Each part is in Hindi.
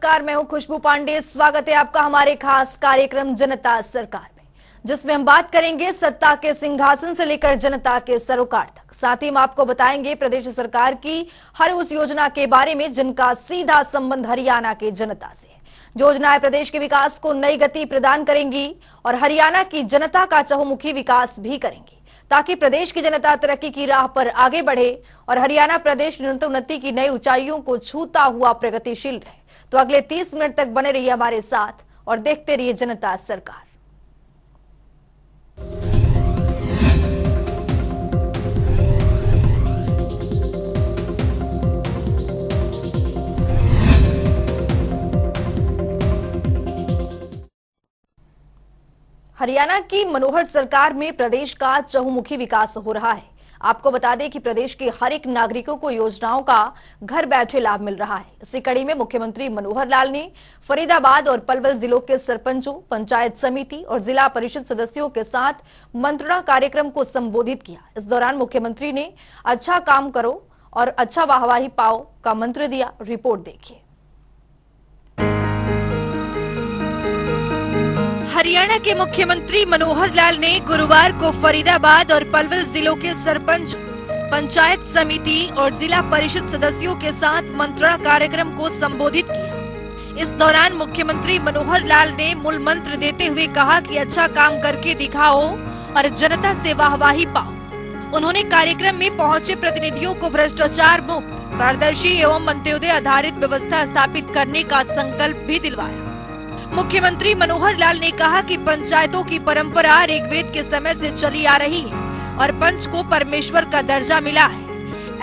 नमस्कार, मैं हूं खुशबू पांडे। स्वागत है आपका हमारे खास कार्यक्रम जनता सरकार में, जिसमें हम बात करेंगे सत्ता के सिंहासन से लेकर जनता के सरोकार तक। साथ ही हम आपको बताएंगे प्रदेश सरकार की हर उस योजना के बारे में जिनका सीधा संबंध हरियाणा के जनता से है। योजनाएं प्रदेश के विकास को नई गति प्रदान करेंगी और हरियाणा की जनता का चहुमुखी विकास भी करेंगी, ताकि प्रदेश की जनता तरक्की की राह पर आगे बढ़े और हरियाणा प्रदेश निरंतर उन्नति की नई ऊंचाइयों को छूता हुआ प्रगतिशील रहे। तो अगले 30 मिनट तक बने रहिए हमारे साथ और देखते रहिए जनता सरकार। हरियाणा की मनोहर सरकार में प्रदेश का चहुमुखी विकास हो रहा है। आपको बता दें कि प्रदेश के हर एक नागरिकों को योजनाओं का घर बैठे लाभ मिल रहा है। इसी कड़ी में मुख्यमंत्री मनोहर लाल ने फरीदाबाद और पलवल जिलों के सरपंचों, पंचायत समिति और जिला परिषद सदस्यों के साथ मंत्रणा कार्यक्रम को संबोधित किया। इस दौरान मुख्यमंत्री ने अच्छा काम करो और अच्छा वाहवाही पाओ का मंत्र दिया। रिपोर्ट देखिए। हरियाणा के मुख्यमंत्री मनोहर लाल ने गुरुवार को फरीदाबाद और पलवल जिलों के सरपंच, पंचायत समिति और जिला परिषद सदस्यों के साथ मंत्रणा कार्यक्रम को संबोधित किया। इस दौरान मुख्यमंत्री मनोहर लाल ने मूल मंत्र देते हुए कहा कि अच्छा काम करके दिखाओ और जनता से वाहवाही पाओ। उन्होंने कार्यक्रम में पहुंचे प्रतिनिधियों को भ्रष्टाचार मुक्त, पारदर्शी एवं अंत्योदय आधारित व्यवस्था स्थापित करने का संकल्प भी दिलवाया। मुख्यमंत्री मनोहर लाल ने कहा कि पंचायतों की परंपरा ऋग्वेद के समय से चली आ रही है और पंच को परमेश्वर का दर्जा मिला है।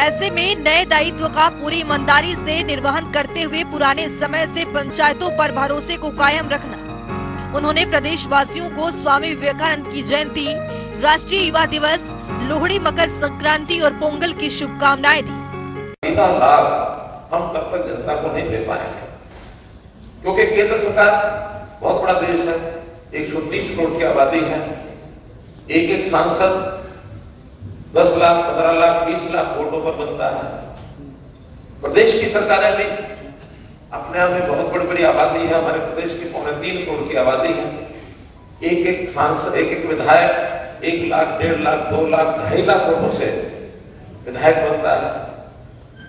ऐसे में नए दायित्व का पूरी ईमानदारी से निर्वहन करते हुए पुराने समय से पंचायतों पर भरोसे को कायम रखना। उन्होंने प्रदेश वासियों को स्वामी विवेकानंद की जयंती, राष्ट्रीय युवा दिवस, लोहड़ी, मकर संक्रांति और पोंगल की शुभकामनाएं दी। सीधा लाभ हम तब तक जनता को नहीं दे पाएंगे, क्योंकि केंद्र सरकार बहुत बड़ा देश है, 130 करोड़ की आबादी है, एक एक सांसद 10 लाख, 15 लाख, 20 लाख वोटों पर बनता है। प्रदेश की सरकारें भी अपने आप में बहुत बड़ी बड़ी आबादी है। हमारे प्रदेश की 3.25 करोड़ की आबादी है। एक एक सांसद, एक एक विधायक 1 लाख, 1.5 लाख, 2 लाख, 2.5 लाख वोटों से विधायक बनता है।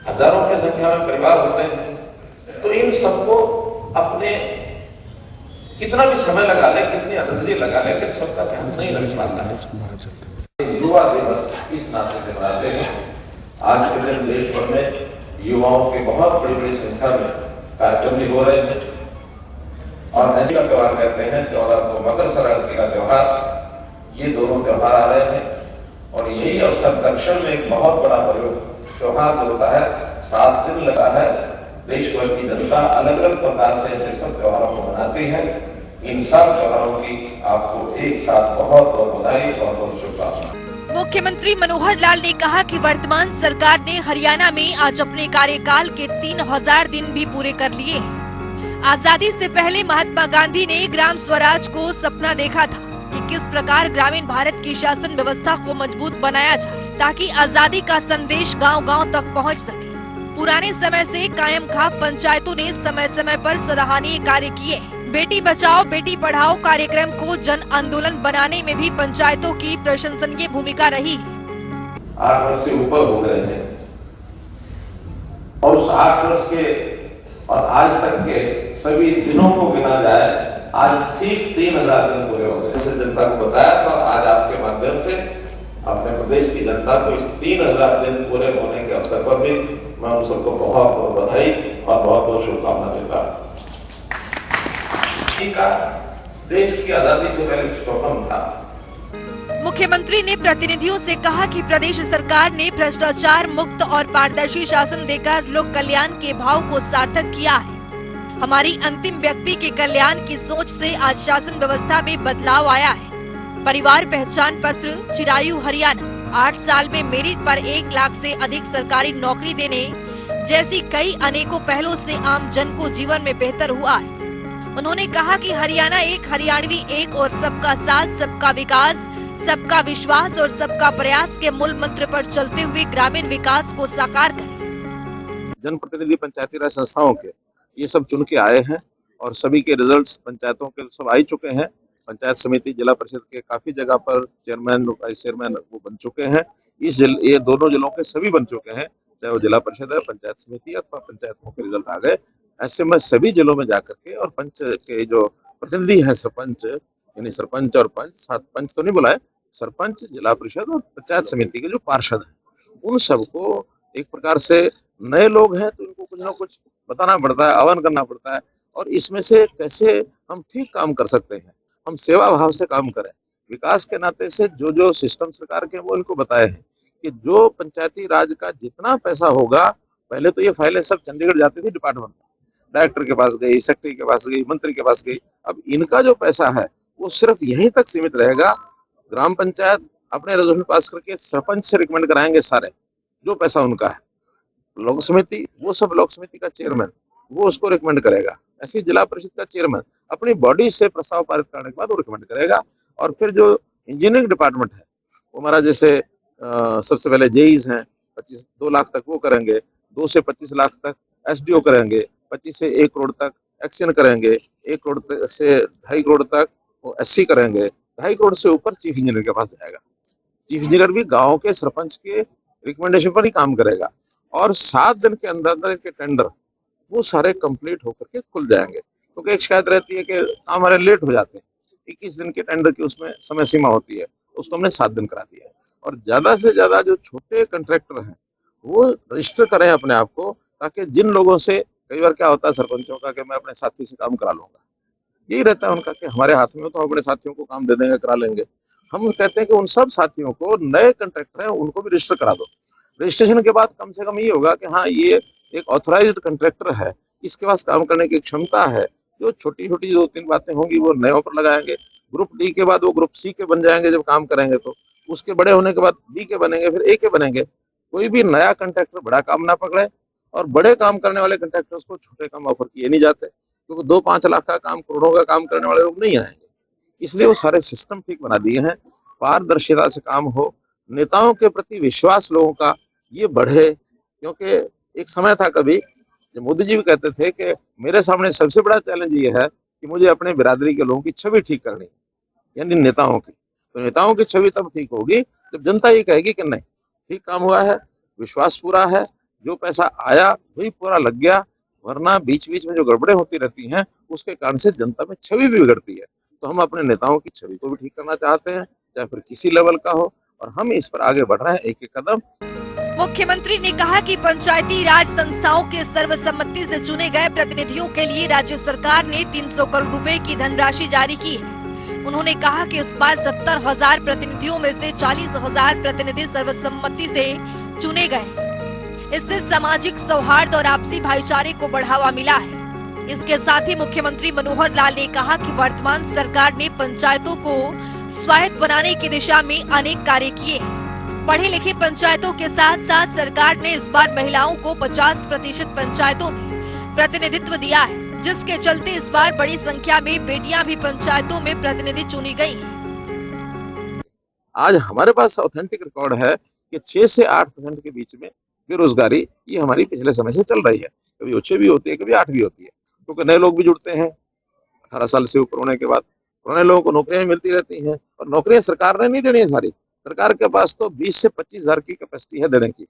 हजारों की संख्या में परिवार होते हैं। तो इन सबको अपने कितना भी समय लगा ले, कितनी एनर्जी लगा ले, लेकिन सबका ध्यान नहीं रख पाता है। युवा दिवस इस नाते से मनाते हैं। आज के दिन देश भर में युवाओं की बहुत बड़ी बड़ी संख्या में कार्यक्रम भी हो रहे हैं और ऐसे का त्योहार कहते हैं 14 को मकर संक्रांति का त्योहार। ये दोनों त्योहार आ रहे हैं और यही अवसर दक्षिण में एक बहुत बड़ा त्योहार जो होता है, 7 दिन लगा है। देश भर की जनता अलग अलग प्रकार से ऐसे सब त्योहारों को मनाती है। इन सब त्योहारों की आपको एक साथ बहुत बहुत बधाई, बहुत बहुत शुभकामनाएं। मुख्यमंत्री मनोहर लाल ने कहा कि वर्तमान सरकार ने हरियाणा में आज अपने कार्यकाल के 3000 दिन भी पूरे कर लिए। आजादी से पहले महात्मा गांधी ने ग्राम स्वराज को सपना देखा था कि किस प्रकार ग्रामीण भारत की शासन व्यवस्था को मजबूत बनाया जाए, ताकि आजादी का संदेश गांव-गांव तक पहुंच सके। पुराने समय से कायम खाप पंचायतों ने समय समय पर सराहनीय कार्य किए। बेटी बचाओ बेटी पढ़ाओ कार्यक्रम को जन आंदोलन बनाने में भी पंचायतों की प्रशंसनीय भूमिका रही है। 8 वर्ष से ऊपर हो गए हैं और उस 8 वर्ष के और आज तक के सभी दिनों को गिना जाए, आज ठीक 3000 दिन पूरे हो गए। जनता को बताया तो आज आपके माध्यम से अपने प्रदेश की जनता को इस 3000 दिन पूरे होने के अवसर पर भी मैं उन सबको बहुत बहुत बधाई और बहुत बहुत शुभकामना देता हूँ। देश की आजादी से पहले स्वप्न था। मुख्यमंत्री ने प्रतिनिधियों से कहा कि प्रदेश सरकार ने भ्रष्टाचार मुक्त और पारदर्शी शासन देकर लोक कल्याण के भाव को सार्थक किया है। हमारी अंतिम व्यक्ति के कल्याण की सोच से आज शासन व्यवस्था में बदलाव आया है। परिवार पहचान पत्र, चिरायु हरियाणा, 8 साल में मेरिट पर 1 लाख से अधिक सरकारी नौकरी देने जैसी कई अनेकों पहलों से आम जन को जीवन में बेहतर हुआ है। उन्होंने कहा कि हरियाणा एक, हरियाणवी एक और सबका साथ, सबका विकास, सबका विश्वास और सबका प्रयास के मूल मंत्र पर चलते हुए ग्रामीण विकास को साकार करे। जनप्रतिनिधि पंचायती राज संस्थाओं के ये सब चुन के आए हैं और सभी के रिजल्ट्स पंचायतों के सब आ ही चुके हैं। पंचायत समिति जिला परिषद के काफी जगह पर चेयरमैन वाइस चेयरमैन वो बन चुके हैं। ये दोनों जिलों के सभी बन चुके हैं, चाहे वो जिला परिषद है, पंचायत समिति अथवा पंचायतों के रिजल्ट आ गए। ऐसे में सभी जिलों में जाकर के और पंच के जो प्रतिनिधि हैं, सरपंच यानी सरपंच और पंच, सात पंच तो नहीं बुलाए, सरपंच, जिला परिषद और पंचायत समिति के जो पार्षद हैं, उन सबको एक प्रकार से नए लोग हैं तो इनको कुछ ना कुछ बताना पड़ता है, आह्वान करना पड़ता है और इसमें से कैसे हम ठीक काम कर सकते हैं, हम सेवा भाव से काम करें। विकास के नाते से जो सिस्टम सरकार के वो इनको बताए हैं कि जो पंचायती राज का जितना पैसा होगा, पहले तो ये फाइलें सब चंडीगढ़ जाती थी डिपार्टमेंट में, डायरेक्टर के पास गई, सेक्रेटरी के पास गई, मंत्री के पास गई। अब इनका जो पैसा है वो सिर्फ यहीं तक सीमित रहेगा। ग्राम पंचायत अपने रेजोल्यूशन पास करके सरपंच से रिकमेंड कराएंगे सारे जो पैसा उनका है, लोक समिति वो सब लोक समिति का चेयरमैन वो उसको रिकमेंड करेगा, ऐसे जिला परिषद का चेयरमैन अपनी बॉडी से प्रस्ताव पारित करने के बाद वो रिकमेंड करेगा। और फिर जो इंजीनियरिंग डिपार्टमेंट है वो हमारा जैसे सबसे पहले जेईज हैं, 2 लाख तक वो करेंगे, 2 से 25 लाख तक एसडीओ करेंगे, 25 से 1 करोड़ तक एक्शन करेंगे, 1 करोड़ से 2.5 करोड़ तक वो एससी करेंगे, 2.5 करोड़ से ऊपर चीफ इंजीनियर के पास जाएगा। चीफ इंजीनियर भी गाँव के सरपंच के रिकमेंडेशन पर ही काम करेगा और 7 दिन के अंदर इनके टेंडर वो सारे कंप्लीट होकर के खुल जाएंगे। क्योंकि एक शिकायत रहती है कि काम हमारे लेट हो जाते हैं, 21 दिन के टेंडर की उसमें समय सीमा होती है, उसको हमने 7 दिन करा दिया है। और ज्यादा से ज्यादा जो छोटे कंट्रैक्टर हैं वो रजिस्टर करें अपने आप को, ताकि जिन लोगों से कई बार क्या होता है सरपंचों का कि मैं अपने साथी से काम करा लूंगा, यही रहता है उनका कि हमारे हाथ में हो तो हम अपने साथियों को काम दे देंगे, करा लेंगे। हम कहते हैं कि उन सब साथियों को, नए कंट्रैक्टर हैं उनको भी रजिस्टर करा दो। रजिस्ट्रेशन के बाद कम से कम ये होगा कि हाँ ये एक ऑथराइज्ड कंट्रैक्टर है, इसके पास काम करने की क्षमता है। जो छोटी छोटी 2-3 बातें होंगी वो नयों पर लगाएंगे। ग्रुप डी के बाद वो ग्रुप सी के बन जाएंगे जब काम करेंगे, तो उसके बड़े होने के बाद बी के बनेंगे, फिर ए के बनेंगे। कोई भी नया कंट्रैक्टर बड़ा काम ना पकड़े और बड़े काम करने वाले कंट्रैक्टर्स को छोटे काम ऑफर किए नहीं जाते, क्योंकि 2-5 लाख का काम, करोड़ों का काम करने वाले लोग नहीं आएंगे। इसलिए वो सारे सिस्टम ठीक बना दिए हैं, पारदर्शिता से काम हो, नेताओं के प्रति विश्वास लोगों का ये बढ़े। क्योंकि एक समय था कभी जब मोदी जी भी कहते थे कि मेरे सामने सबसे बड़ा चैलेंज ये है कि मुझे अपने बिरादरी के लोगों की छवि ठीक करनी, यानी नेताओं की। तो नेताओं की छवि तब ठीक होगी जब जनता ये कहेगी कि नहीं ठीक काम हुआ है, विश्वास पूरा है, जो पैसा आया वही पूरा लग गया, वरना बीच बीच में जो गड़बड़ें होती रहती हैं उसके कारण से जनता में छवि भी बिगड़ती है। तो हम अपने नेताओं की छवि को भी ठीक करना चाहते हैं, चाहे फिर किसी लेवल का हो, और हम इस पर आगे बढ़ रहे हैं एक एक कदम। मुख्यमंत्री ने कहा कि पंचायती राज संस्थाओं के सर्वसम्मति से चुने गए प्रतिनिधियों के लिए राज्य सरकार ने 300 करोड़ रुपए की धनराशि जारी की है। उन्होंने कहा कि इस बार 70,000 प्रतिनिधियों में से 40,000 प्रतिनिधि सर्वसम्मति से चुने गए। इससे सामाजिक सौहार्द और आपसी भाईचारे को बढ़ावा मिला है। इसके साथ ही मुख्यमंत्री मनोहर लाल ने कहा कि वर्तमान सरकार ने पंचायतों को स्वायत्त बनाने की दिशा में अनेक कार्य किए। पढ़े लिखे पंचायतों के साथ साथ सरकार ने इस बार महिलाओं को 50% पंचायतों में प्रतिनिधित्व दिया है, जिसके चलते इस बार बड़ी संख्या में बेटियां भी पंचायतों में प्रतिनिधि चुनी गई हैं। आज हमारे पास ऑथेंटिक रिकॉर्ड है कि 6 से 8% के बीच में बेरोजगारी ये हमारी पिछले समय से चल रही है। कभी 6 भी होती है, कभी 8 भी होती है, क्योंकि नए लोग भी जुड़ते हैं 18 साल से ऊपर होने के बाद। पुराने लोगों को नौकरियां मिलती रहती हैं और नौकरियां सरकार ने नहीं देनी है सारी। सरकार के पास तो 20 से 25,000 की कैपेसिटी है देने की।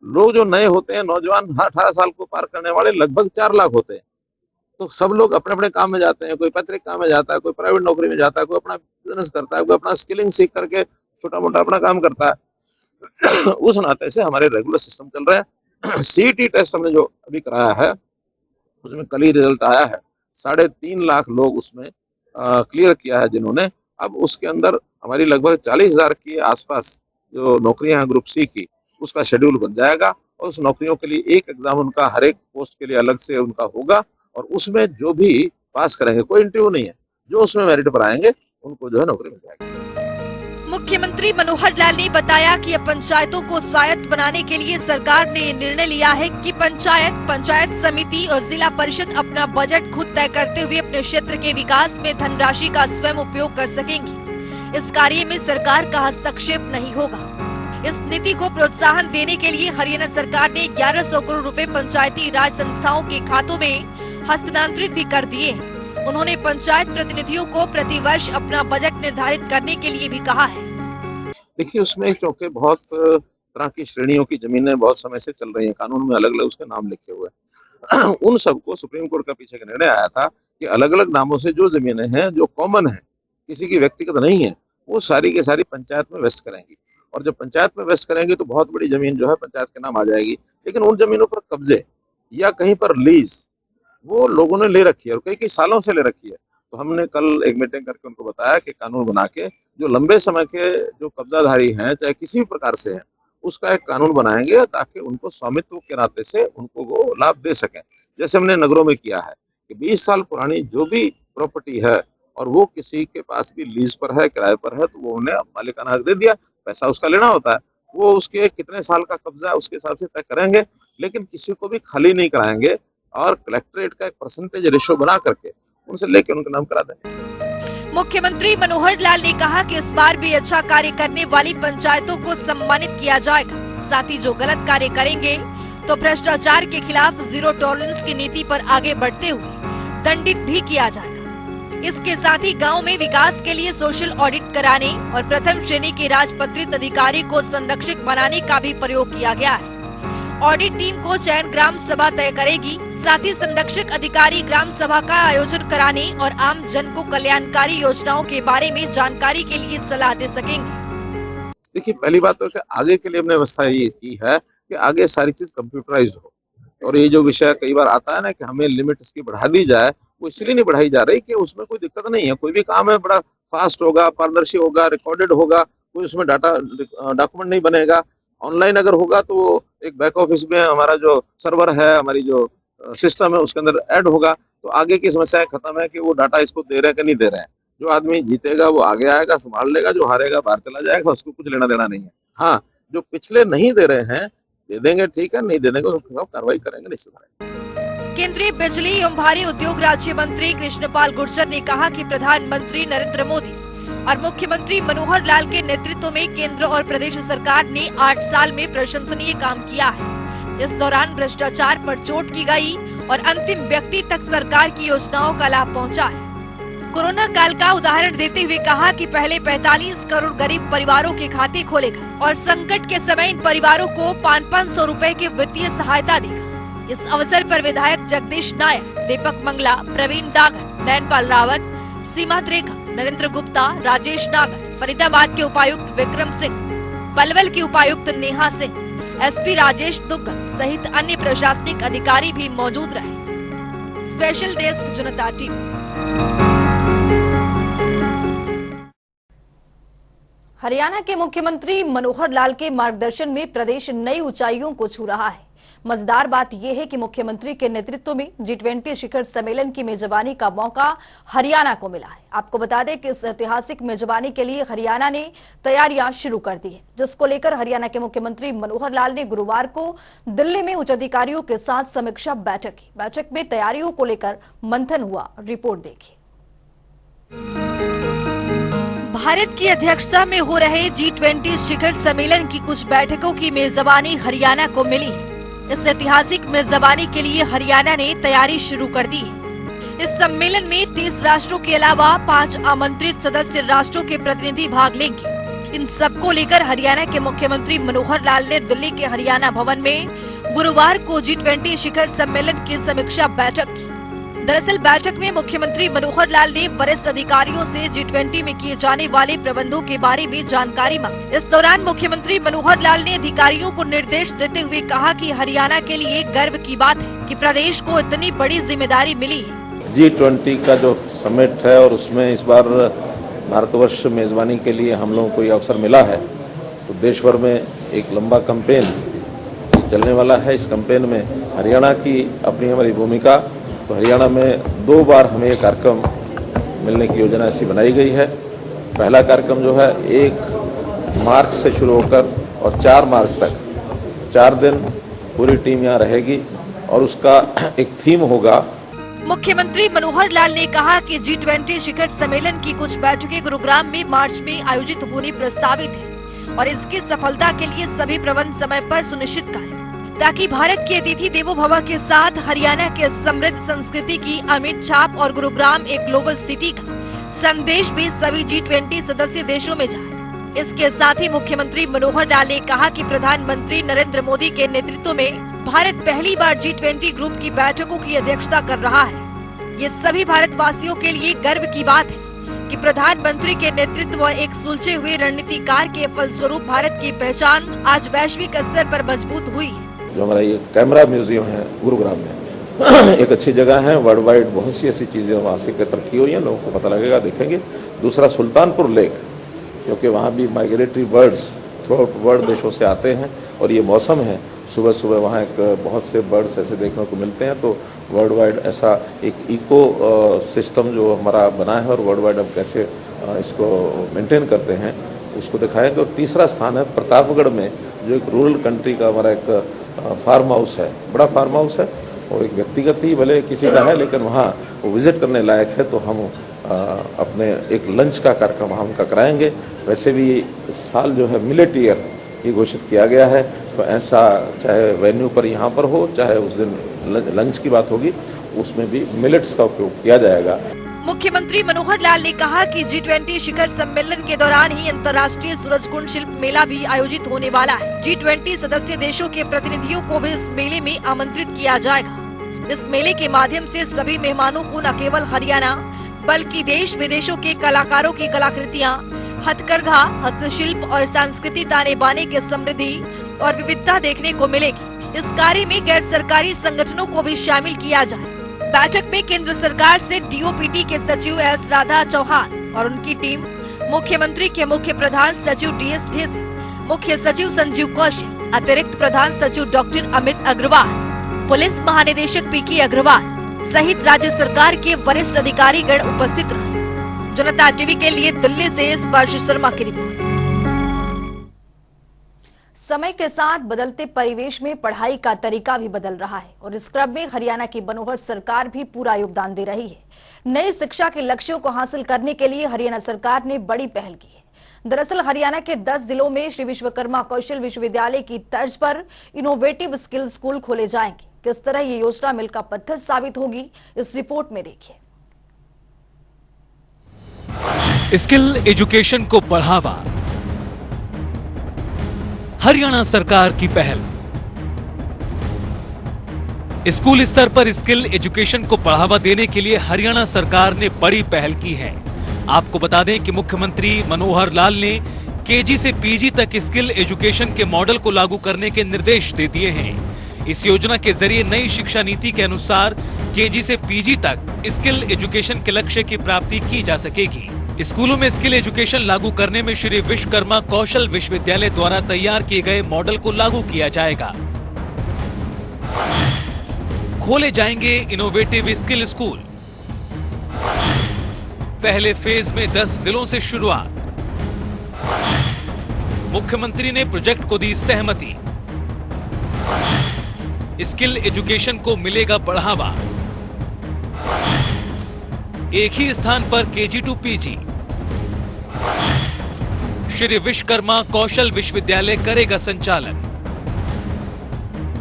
लोग जो नए होते हैं, नौजवान 18 साल को पार करने वाले लगभग 4 लाख होते हैं। तो सब लोग अपने अपने काम में जाते हैं, कोई पैतृक काम में जाता है, कोई प्राइवेट नौकरी में जाता है, कोई अपना बिजनेस करता है, कोई अपना स्किलिंग सीख करके छोटा मोटा अपना काम करता है। उस नाते से हमारे रेगुलर सिस्टम चल रहे हैं। सीईटी टेस्ट हमने जो अभी कराया है उसमें कल ही रिजल्ट आया है, 3.5 लाख लोग उसमें क्लियर किया है जिन्होंने। अब उसके अंदर हमारी लगभग 40,000 के आसपास जो नौकरियां हैं ग्रुप सी की, उसका शेड्यूल बन जाएगा और उस नौकरियों के लिए एक एग्जाम उनका हर एक पोस्ट के लिए अलग से उनका होगा और उसमें जो भी पास करेंगे, कोई इंटरव्यू नहीं है, जो उसमें मेरिट पर आएंगे उनको जो है नौकरी मिल जाएगी। मुख्यमंत्री मनोहर लाल ने बताया कि अब पंचायतों को स्वायत्त बनाने के लिए सरकार ने निर्णय लिया है कि पंचायत समिति और जिला परिषद अपना बजट खुद तय करते हुए अपने क्षेत्र के विकास में धनराशि का स्वयं उपयोग कर सकेंगे। इस कार्य में सरकार का हस्तक्षेप नहीं होगा। इस नीति को प्रोत्साहन देने के लिए हरियाणा सरकार ने 1100 करोड़ रुपए पंचायती राज संस्थाओं के खातों में हस्तांतरित भी कर दिए हैं। उन्होंने पंचायत प्रतिनिधियों को प्रतिवर्ष अपना बजट निर्धारित करने के लिए भी कहा है। देखिए, उसमें क्योंकि बहुत तरह की श्रेणियों की जमीनें बहुत समय से चल रही हैं, कानून में अलग अलग उसके नाम लिखे हुए हैं। उन सबको सुप्रीम कोर्ट का पीछे का निर्णय आया था कि अलग अलग नामों से जो जमीनें हैं, जो कॉमन है, किसी की व्यक्तिगत नहीं है, वो सारी की सारी पंचायत में वेस्ट करेंगी। और जब पंचायत में वेस्ट करेंगे तो बहुत बड़ी जमीन जो है पंचायत के नाम आ जाएगी। लेकिन उन जमीनों पर कब्जे या कहीं पर लीज वो लोगों ने ले रखी है और कई कई सालों से ले रखी है। तो हमने कल एक मीटिंग करके उनको बताया कि कानून बना के जो लंबे समय के जो कब्जाधारी हैं, चाहे किसी भी प्रकार से हैं, उसका एक कानून बनाएंगे ताकि उनको स्वामित्व के नाते से उनको वो लाभ दे सकें। जैसे हमने नगरों में किया है कि 20 साल पुरानी जो भी प्रॉपर्टी है और वो किसी के पास भी लीज पर है, किराए पर है, तो वो उन्हें मालिकाना हक दे दिया। पैसा उसका लेना होता है, वो उसके कितने साल का कब्जा है उसके हिसाब से तय करेंगे, लेकिन किसी को भी खाली नहीं कराएंगे और कलेक्ट्रेट का एक परसेंटेज रेशो बना करके उनसे लेकर उनका नाम करा देंगे। मुख्यमंत्री मनोहर लाल ने कहा कि इस बार भी अच्छा कार्य करने वाली पंचायतों को सम्मानित किया जाएगा। साथ ही जो गलत कार्य करेंगे तो भ्रष्टाचार के खिलाफ जीरो टॉलरेंस की नीति पर आगे बढ़ते हुए दंडित भी किया जाएगा। इसके साथ ही गांव में विकास के लिए सोशल ऑडिट कराने और प्रथम श्रेणी के राजपत्रित अधिकारी को संरक्षक बनाने का भी प्रयोग किया गया है। ऑडिट टीम को चयन ग्राम सभा तय करेगी। साथ ही संरक्षक अधिकारी ग्राम सभा का आयोजन कराने और आम जन को कल्याणकारी योजनाओं के बारे में जानकारी के लिए सलाह दे सकेंगे। देखिए, पहली बात तो कि आगे के लिए हमने व्यवस्था ये की है कि आगे सारी चीज कंप्यूटराइज्ड हो। और ये जो विषय कई बार आता है ना कि हमें लिमिट इसकी बढ़ा दी जाए, वो इसलिए नहीं बढ़ाई जा रही कि उसमें कोई दिक्कत नहीं है। कोई भी काम है बड़ा फास्ट होगा, पारदर्शी होगा, रिकॉर्डेड होगा, कोई उसमें डाटा डॉक्यूमेंट नहीं बनेगा। ऑनलाइन अगर होगा तो एक बैक ऑफिस में हमारा जो सर्वर है, हमारी जो सिस्टम है, उसके अंदर ऐड होगा, तो आगे की समस्या खत्म है कि वो डाटा इसको दे रहे हैं कि नहीं दे रहे हैं। जो आदमी जीतेगा वो आगे आएगा, संभाल लेगा, जो हारेगा बाहर चला जाएगा, उसको कुछ लेना देना नहीं है। हाँ, जो पिछले नहीं दे रहे हैं दे देंगे, ठीक है, नहीं दे देंगे उसके खिलाफ कार्रवाई करेंगे निश्चित। केंद्रीय बिजली एवं भारी उद्योग राज्य मंत्री कृष्णपाल गुर्जर ने कहा कि प्रधानमंत्री नरेंद्र मोदी और मुख्यमंत्री मनोहर लाल के नेतृत्व में केंद्र और प्रदेश सरकार ने 8 साल में प्रशंसनीय काम किया है। इस दौरान भ्रष्टाचार पर चोट की गई और अंतिम व्यक्ति तक सरकार की योजनाओं का लाभ पहुंचा है। कोरोना काल का उदाहरण देते हुए कहा कि पहले 45 करोड़ गरीब परिवारों के खाते खोले गए और संकट के समय इन परिवारों को 500 रुपए की वित्तीय सहायता देगा। इस अवसर पर विधायक जगदीश नायर, दीपक मंगला, प्रवीण डागर, नयनपाल रावत, सीमा त्रेखा, नरेंद्र गुप्ता, राजेश नागर, फरीदाबाद के उपायुक्त विक्रम सिंह, पलवल की उपायुक्त नेहा सिंह, एसपी राजेश दुग्गल सहित अन्य प्रशासनिक अधिकारी भी मौजूद रहे। स्पेशल डेस्क जनता टीवी। हरियाणा के मुख्यमंत्री मनोहर लाल के मार्गदर्शन में प्रदेश नई ऊंचाइयों को छू रहा है। मजेदार बात यह है कि मुख्यमंत्री के नेतृत्व में G20 शिखर सम्मेलन की मेजबानी का मौका हरियाणा को मिला है। आपको बता दें कि इस ऐतिहासिक मेजबानी के लिए हरियाणा ने तैयारियां शुरू कर दी है, जिसको लेकर हरियाणा के मुख्यमंत्री मनोहर लाल ने गुरुवार को दिल्ली में उच्च अधिकारियों के साथ समीक्षा बैठक की। बैठक में तैयारियों को लेकर मंथन हुआ। रिपोर्ट देखिए। भारत की अध्यक्षता में हो रहे G20 शिखर सम्मेलन की कुछ बैठकों की मेजबानी हरियाणा को मिली है। इस ऐतिहासिक मेजबानी के लिए हरियाणा ने तैयारी शुरू कर दी है। इस सम्मेलन में 30 राष्ट्रों के अलावा 5 आमंत्रित सदस्य राष्ट्रों के प्रतिनिधि भाग लेंगे। इन सबको लेकर हरियाणा के मुख्यमंत्री मनोहर लाल ने दिल्ली के हरियाणा भवन में गुरुवार को G20 शिखर सम्मेलन की समीक्षा बैठक की। दरअसल बैठक में मुख्यमंत्री मनोहर लाल ने वरिष्ठ अधिकारियों से G20 में किए जाने वाले प्रबंधों के बारे में जानकारी मांगी। इस दौरान मुख्यमंत्री मनोहर लाल ने अधिकारियों को निर्देश देते हुए कहा कि हरियाणा के लिए गर्व की बात है कि प्रदेश को इतनी बड़ी जिम्मेदारी मिली है। G20 का जो समिट है और उसमें इस बार भारतवर्ष मेजबानी के लिए हम लोगों को ये अवसर मिला है, तो देश भर में एक लंबा कैंपेन चलने वाला है। इस कैंपेन में हरियाणा की अपनी हमारी भूमिका, तो हरियाणा में 2 बार हमें ये कार्यक्रम मिलने की योजना ऐसी बनाई गई है। पहला कार्यक्रम जो है 1 मार्च से शुरू होकर और 4 मार्च तक 4 दिन पूरी टीम यहाँ रहेगी और उसका एक थीम होगा। मुख्यमंत्री मनोहर लाल ने कहा कि G20 शिखर सम्मेलन की कुछ बैठकें गुरुग्राम में मार्च में आयोजित होनी प्रस्तावित है और इसकी सफलता के लिए सभी प्रबंध समय पर सुनिश्चित करें। ताकि भारत के अतिथि देवो भव के साथ हरियाणा के समृद्ध संस्कृति की अमिट छाप और गुरुग्राम एक ग्लोबल सिटी का संदेश भी सभी G20 सदस्य देशों में जाए। इसके साथ ही मुख्यमंत्री मनोहर लाल ने कहा कि प्रधानमंत्री नरेंद्र मोदी के नेतृत्व में भारत पहली बार G20 ग्रुप की बैठकों की अध्यक्षता कर रहा है। ये सभी भारतवासियों के लिए गर्व की बात है कि प्रधानमंत्री के नेतृत्व व एक सुलझे हुए रणनीतिकार के फलस्वरूप भारत की पहचान आज वैश्विक स्तर पर मजबूत हुई है। जो हमारा ये कैमरा म्यूजियम है गुरुग्राम में एक अच्छी जगह है, वर्ल्ड वाइड बहुत सी ऐसी चीज़ें वहाँ से तरक्की हुई है, लोगों को पता लगेगा, देखेंगे। दूसरा सुल्तानपुर लेक, क्योंकि वहाँ भी migratory birds through out world देशों से आते हैं और ये मौसम है, सुबह सुबह वहाँ एक बहुत से बर्ड्स ऐसे देखने को मिलते हैं। तो वर्ल्ड वाइड ऐसा एक इको सिस्टम जो हमारा बना है और वर्ल्ड वाइड अब कैसे इसको मेंटेन करते हैं उसको दिखाएंगे। और तीसरा स्थान है प्रतापगढ़ में, जो एक रूरल कंट्री का हमारा एक फार्म हाउस है, बड़ा फार्म हाउस है, और एक व्यक्तिगत ही भले किसी का है, लेकिन वहाँ वो विजिट करने लायक है। तो हम अपने एक लंच का कार्यक्रम हम उनका कराएंगे। वैसे भी इस साल जो है मिलेट ईयर ये घोषित किया गया है, तो ऐसा चाहे वेन्यू पर यहाँ पर हो, चाहे उस दिन लंच की बात होगी, उसमें भी मिलेट्स का उपयोग किया जाएगा। मुख्यमंत्री मनोहर लाल ने कहा कि G20 शिखर सम्मेलन के दौरान ही अंतर्राष्ट्रीय सूरजकुंड शिल्प मेला भी आयोजित होने वाला है। G20 सदस्य देशों के प्रतिनिधियों को भी इस मेले में आमंत्रित किया जाएगा। इस मेले के माध्यम से सभी मेहमानों को न केवल हरियाणा बल्कि देश विदेशों के कलाकारों की कलाकृतियाँ, हथकरघा, हस्तशिल्प और सांस्कृतिक ताने बाने की समृद्धि और विविधता देखने को मिलेगी। इस कार्य में गैर सरकारी संगठनों को भी शामिल किया जाए। बैठक में केंद्र सरकार से DOPT के सचिव S. राधा चौहान और उनकी टीम, मुख्यमंत्री के मुख्य प्रधान सचिव DS ढेसी, मुख्य सचिव संजीव कौशल, अतिरिक्त प्रधान सचिव डॉक्टर अमित अग्रवाल, पुलिस महानिदेशक PK अग्रवाल सहित राज्य सरकार के वरिष्ठ अधिकारीगण उपस्थित रहे। जनता टीवी के लिए दिल्ली से स्पर्श शर्मा की रिपोर्ट। समय के साथ बदलते परिवेश में पढ़ाई का तरीका भी बदल रहा है और इस क्रम में हरियाणा की मनोहर सरकार भी पूरा योगदान दे रही है। नई शिक्षा के लक्ष्यों को हासिल करने के लिए हरियाणा सरकार ने बड़ी पहल की है। दरअसल हरियाणा के 10 जिलों में श्री विश्वकर्मा कौशल विश्वविद्यालय की तर्ज पर इनोवेटिव स्किल स्कूल खोले जाएंगे। किस तरह ये योजना मिल का पत्थर साबित होगी, इस रिपोर्ट में देखिए। स्किल एजुकेशन को बढ़ावा, हरियाणा सरकार की पहल। स्कूल स्तर पर स्किल एजुकेशन को बढ़ावा देने के लिए हरियाणा सरकार ने बड़ी पहल की है। आपको बता दें कि मुख्यमंत्री मनोहर लाल ने KG से PG तक स्किल एजुकेशन के मॉडल को लागू करने के निर्देश दे दिए हैं। इस योजना के जरिए नई शिक्षा नीति के अनुसार KG से PG तक स्किल एजुकेशन के लक्ष्य की प्राप्ति की जा सकेगी। स्कूलों में स्किल एजुकेशन लागू करने में श्री विश्वकर्मा कौशल विश्वविद्यालय द्वारा तैयार किए गए मॉडल को लागू किया जाएगा। खोले जाएंगे इनोवेटिव स्किल स्कूल। पहले फेज में 10 जिलों से शुरुआत। मुख्यमंत्री ने प्रोजेक्ट को दी सहमति। स्किल एजुकेशन को मिलेगा बढ़ावा। एक ही स्थान पर KG to PG। Shri Vishwakarma कौशल विश्वविद्यालय करेगा संचालन।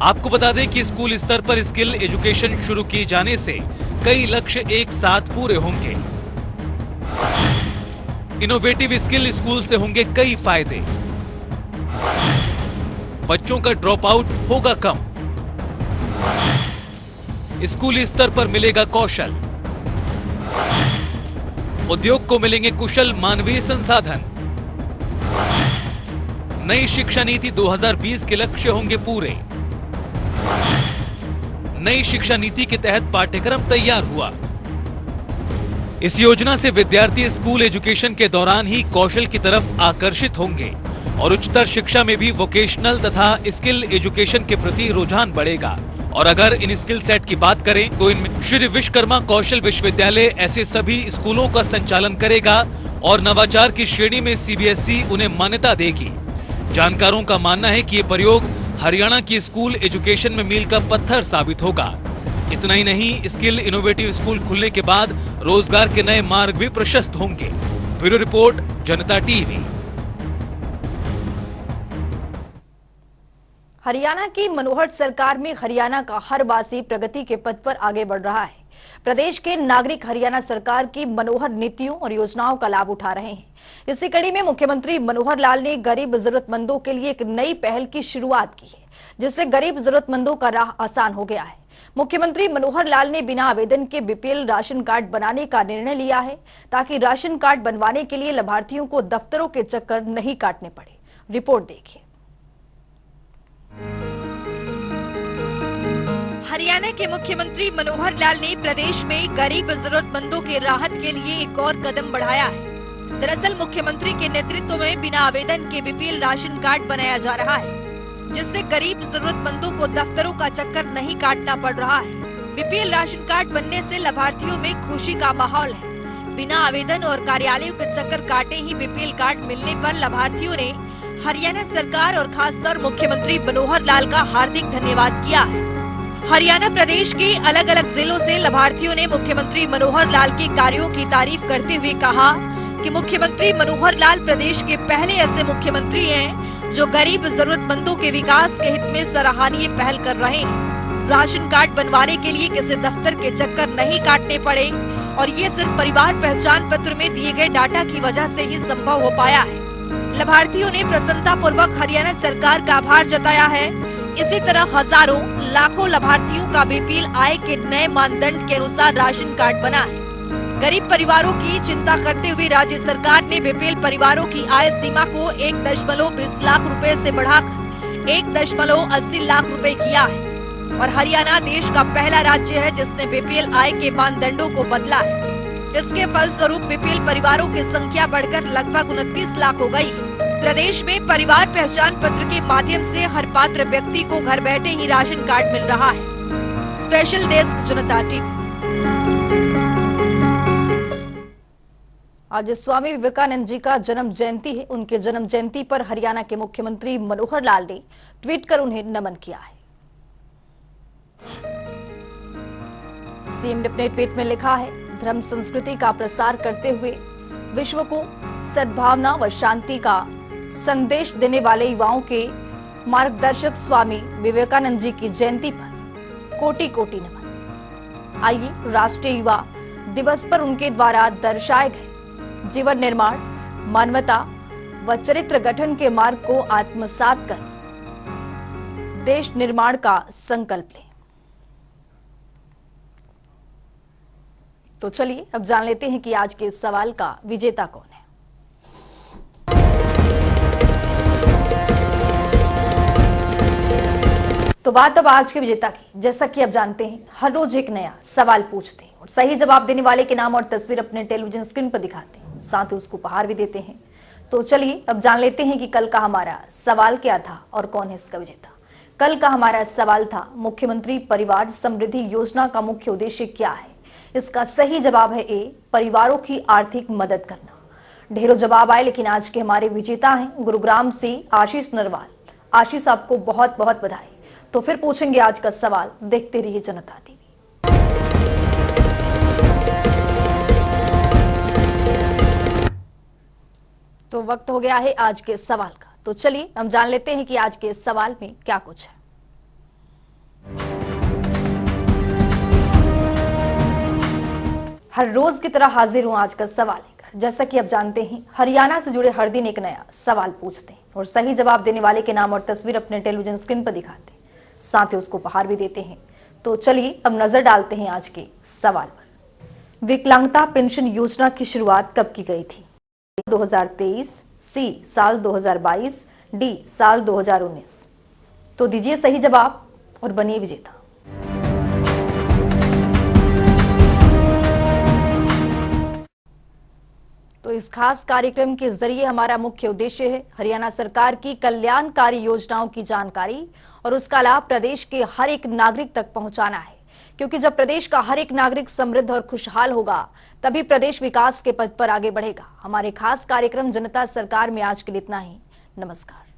आपको बता दें कि स्कूल स्तर पर स्किल एजुकेशन शुरू किए जाने से कई लक्ष्य एक साथ पूरे होंगे। इनोवेटिव स्किल स्कूल से होंगे कई फायदे। बच्चों का ड्रॉप आउट होगा कम। स्कूल स्तर पर मिलेगा कौशल। उद्योग को मिलेंगे कुशल मानवीय संसाधन। नई शिक्षा नीति 2020 के लक्ष्य होंगे पूरे। नई शिक्षा नीति के तहत पाठ्यक्रम तैयार हुआ। इस योजना से विद्यार्थी स्कूल एजुकेशन के दौरान ही कौशल की तरफ आकर्षित होंगे और उच्चतर शिक्षा में भी वोकेशनल तथा स्किल एजुकेशन के प्रति रुझान बढ़ेगा। और अगर इन स्किल सेट की बात करें तो इनमें श्री विश्वकर्मा कौशल विश्वविद्यालय ऐसे सभी स्कूलों का संचालन करेगा और नवाचार की श्रेणी में CBSE उन्हें मान्यता देगी। जानकारों का मानना है कि ये प्रयोग हरियाणा की स्कूल एजुकेशन में मील का पत्थर साबित होगा। इतना ही नहीं, स्किल इनोवेटिव स्कूल खुलने के बाद रोजगार के नए मार्ग भी प्रशस्त होंगे। ब्यूरो रिपोर्ट, जनता टीवी। हरियाणा की मनोहर सरकार में हरियाणा का हर वासी प्रगति के पथ पर आगे बढ़ रहा है। प्रदेश के नागरिक हरियाणा सरकार की मनोहर नीतियों और योजनाओं का लाभ उठा रहे हैं। इसी कड़ी में मुख्यमंत्री मनोहर लाल ने गरीब जरूरतमंदों के लिए एक नई पहल की शुरुआत की है, जिससे गरीब जरूरतमंदों का राह आसान हो गया है। मुख्यमंत्री मनोहर लाल ने बिना आवेदन के बीपीएल राशन कार्ड बनाने का निर्णय लिया है, ताकि राशन कार्ड बनवाने के लिए लाभार्थियों को दफ्तरों के चक्कर नहीं काटने पड़े। रिपोर्ट देखिए। हरियाणा के मुख्यमंत्री मनोहर लाल ने प्रदेश में गरीब जरूरतमंदों के राहत के लिए एक और कदम बढ़ाया है। दरअसल मुख्यमंत्री के नेतृत्व में बिना आवेदन के बीपीएल राशन कार्ड बनाया जा रहा है, जिससे गरीब जरूरतमंदों को दफ्तरों का चक्कर नहीं काटना पड़ रहा है। बीपीएल राशन कार्ड बनने से लाभार्थियों में खुशी का माहौल है। बिना आवेदन और कार्यालयों के चक्कर काटे ही बीपीएल कार्ड मिलने पर लाभार्थियों ने हरियाणा सरकार और खासतौर मुख्यमंत्री मनोहर लाल का हार्दिक धन्यवाद किया है। हरियाणा प्रदेश के अलग अलग जिलों से लाभार्थियों ने मुख्यमंत्री मनोहर लाल के कार्यों की तारीफ करते हुए कहा कि मुख्यमंत्री मनोहर लाल प्रदेश के पहले ऐसे मुख्यमंत्री हैं जो गरीब जरूरतमंदों के विकास के हित में सराहनीय पहल कर रहे हैं। राशन कार्ड बनवाने के लिए किसी दफ्तर के चक्कर नहीं काटने पड़े और ये सिर्फ परिवार पहचान पत्र में दिए गए डाटा की वजह से ही संभव हो पाया है। लाभार्थियों ने प्रसन्नता पूर्वक हरियाणा सरकार का आभार जताया है। इसी तरह हजारों लाखों लाभार्थियों का बीपीएल आय के नए मानदंड के अनुसार राशन कार्ड बना है। गरीब परिवारों की चिंता करते हुए राज्य सरकार ने बीपीएल परिवारों की आय सीमा को 1.20 लाख रुपए से बढ़ाकर 1.80 लाख रुपए किया है और हरियाणा देश का पहला राज्य है जिसने बीपीएल आय के मानदंडों को बदला है। इसके फलस्वरूप बीपीएल परिवारों की संख्या बढ़कर लगभग 29 लाख हो गई है। प्रदेश में परिवार पहचान पत्र के माध्यम से हर पात्र व्यक्ति को घर बैठे ही राशन कार्ड मिल रहा है। स्पेशल डेस्क जनता टीवी। आज स्वामी विवेकानंद जी का जन्म जयंती है। उनके जन्म जयंती पर हरियाणा के मुख्यमंत्री मनोहर लाल ने ट्वीट कर उन्हें नमन किया है। सीएम ने अपने ट्वीट में लिखा है, धर्म संस्कृति का प्रसार करते हुए विश्व को सद्भावना व शांति का संदेश देने वाले युवाओं के मार्गदर्शक स्वामी विवेकानंद जी की जयंती पर कोटि कोटि नमन। आइए राष्ट्रीय युवा दिवस पर उनके द्वारा दर्शाए गए जीवन निर्माण, मानवता व चरित्र गठन के मार्ग को आत्मसात कर देश निर्माण का संकल्प लें। तो चलिए अब जान लेते हैं कि आज के इस सवाल का विजेता कौन है। तो बात अब आज के विजेता की। जैसा कि आप जानते हैं, हर रोज एक नया सवाल पूछते हैं और सही जवाब देने वाले के नाम और तस्वीर अपने टेलीविजन स्क्रीन पर दिखाते हैं, साथ ही उसको उपहार भी देते हैं। तो चलिए अब जान लेते हैं कि कल का हमारा सवाल क्या था और कौन है इसका विजेता। कल का हमारा सवाल था, मुख्यमंत्री परिवार समृद्धि योजना का मुख्य उद्देश्य क्या है? इसका सही जवाब है ए, परिवारों की आर्थिक मदद करना। ढेरों जवाब आए, लेकिन आज के हमारे विजेता हैं गुरुग्राम से आशीष नरवाल। आशीष, आपको बहुत बहुत बधाई। तो फिर पूछेंगे आज का सवाल, देखते रहिए जनता टीवी। तो वक्त हो गया है आज के सवाल का। तो चलिए हम जान लेते हैं कि आज के सवाल में क्या कुछ है। हर रोज की तरह हाजिर हूं आज का सवाल लेकर। जैसा कि आप जानते हैं, हरियाणा से जुड़े हर दिन एक नया सवाल पूछते हैं और सही जवाब देने वाले के नाम और तस्वीर अपने टेलीविजन स्क्रीन पर दिखाते हैं, साथ ही उसको उपहार भी देते हैं। तो चलिए अब नजर डालते हैं आज के सवाल पर। विकलांगता पेंशन योजना की शुरुआत कब की गई थी? 2023, सी साल 2022, डी साल 2019। तो दीजिए सही जवाब और बनिए विजेता। तो इस खास कार्यक्रम के जरिए हमारा मुख्य उद्देश्य है हरियाणा सरकार की कल्याणकारी योजनाओं की जानकारी और उसका लाभ प्रदेश के हर एक नागरिक तक पहुंचाना है, क्योंकि जब प्रदेश का हर एक नागरिक समृद्ध और खुशहाल होगा तभी प्रदेश विकास के पथ पर आगे बढ़ेगा। हमारे खास कार्यक्रम जनता सरकार में आज के लिए इतना ही। नमस्कार।